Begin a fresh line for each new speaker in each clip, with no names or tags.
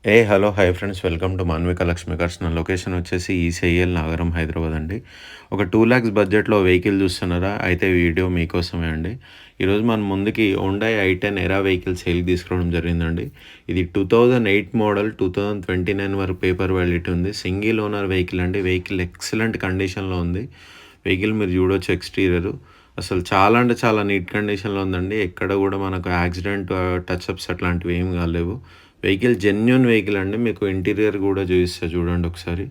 Hello hi friends, welcome to Manvika Lakshmi cars. నా location వచ్చేసి ECIL Nagaram, Hyderabad అండి. ఒక 2 lakhs బడ్జెట్లో వెహికల్ చూస్తున్నారా? అయితే ఈ వీడియో మీకోసమే అండి. ఈరోజు మన ముందుకి హుండై i10 ఎరా వెహికల్ సేల్కి తీసుకురావడం జరిగిందండి. ఇది 2008 మోడల్, 2029 వరకు పేపర్ వ్యాలిడిటీ ఉంది. సింగిల్ ఓనర్ వెహికల్ అండి. వెహికల్ ఎక్సలెంట్ కండిషన్లో ఉంది. వెహికల్ మీరు చూడొచ్చు, ఎక్స్టీరియర్ అసలు చాలా అంటే చాలా నీట్ కండిషన్లో ఉందండి. ఎక్కడ కూడా మనకు యాక్సిడెంట్ టచ్అప్స్ అట్లాంటివి ఏం కాలేవు. వెహికల్ జెన్యూన్ వెహికల్ అండి. మీకు ఇంటీరియర్ కూడా చూపిస్తా చూడండి ఒకసారి.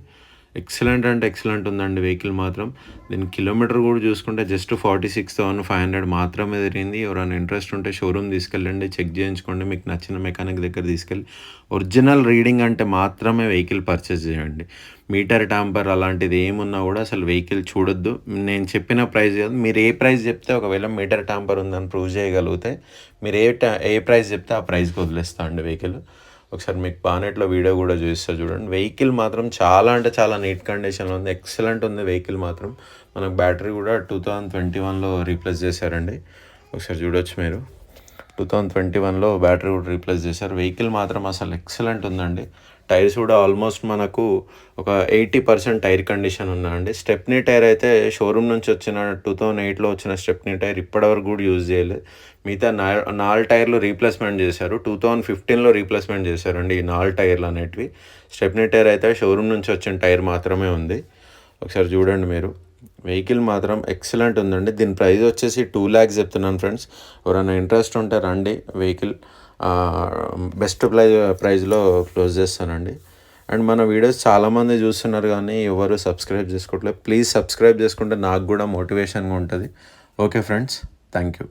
ఎక్సలెంట్ అంటే ఎక్సలెంట్ ఉందండి వెహికల్ మాత్రం. దీని కిలోమీటర్ కూడా చూసుకుంటే జస్ట్ 46,500 మాత్రమే తిరిగింది. ఎవరైనా ఇంట్రెస్ట్ ఉంటే షోరూమ్ తీసుకెళ్ళండి, చెక్ చేయించుకోండి. మీకు నచ్చిన మెకానిక్ దగ్గర తీసుకెళ్ళి ఒరిజినల్ రీడింగ్ అంటే మాత్రమే వెహికల్ పర్చేస్ చేయండి. మీటర్ ట్యాంపర్ అలాంటిది ఏమున్నా కూడా అసలు వెహికల్ చూడొద్దు. నేను చెప్పిన ప్రైస్ కాదు, మీరు ఏ ప్రైస్ చెప్తే, ఒకవేళ మీటర్ ట్యాంపర్ ఉందని ప్రూవ్ చేయగలిగితే మీరు ఏ ప్రైస్ చెప్తే ఆ ప్రైస్కి వదిలేస్తా అండి వెహికల్. ఒకసారి మీకు బానెట్లో వీడియో కూడా చూపిస్తా చూడండి. వెహికల్ మాత్రం చాలా అంటే చాలా నీట్ కండిషన్లో ఉంది. ఎక్సలెంట్ ఉంది వెహికల్ మాత్రం. మనకు బ్యాటరీ కూడా 2021లో రీప్లేస్ చేశారండి. ఒకసారి చూడొచ్చు మీరు. 2021లో బ్యాటరీ కూడా రీప్లేస్ చేశారు. వెహికల్ మాత్రం అసలు ఎక్సలెంట్ ఉందండి. టైర్స్ కూడా ఆల్మోస్ట్ మనకు ఒక 80% టైర్ కండిషన్ ఉందండి. స్టెప్నీ టైర్ అయితే షోరూమ్ నుంచి వచ్చిన 2008లో వచ్చిన స్టెప్నీ టైర్ ఇప్పటివరకు కూడా యూజ్ చేయలేదు. మిగతా 4 టైర్లు రీప్లేస్మెంట్ చేశారు. 2015లో రీప్లేస్మెంట్ చేశారండి ఈ 4 టైర్లు అనేటివి. స్టెప్నీ టైర్ అయితే షోరూమ్ నుంచి వచ్చిన టైర్ మాత్రమే ఉంది. ఒకసారి చూడండి మీరు. వెహికల్ మాత్రం ఎక్సలెంట్ ఉందండి. దీని ప్రైస్ వచ్చేసి 2 lakhs చెప్తున్నాను ఫ్రెండ్స్. ఎవరైనా ఇంట్రెస్ట్ ఉంటే రండి. వెహికల్ బెస్ట్ ప్రైస్లో క్లోజ్ చేస్తానండి. అండ్ మన వీడియోస్ చాలామంది చూస్తున్నారు కానీ ఎవరు సబ్స్క్రైబ్ చేసుకోవట్లేదు. ప్లీజ్ సబ్స్క్రైబ్ చేసుకుంటే నాకు కూడా మోటివేషన్గా ఉంటుంది. Okay friends, thank you.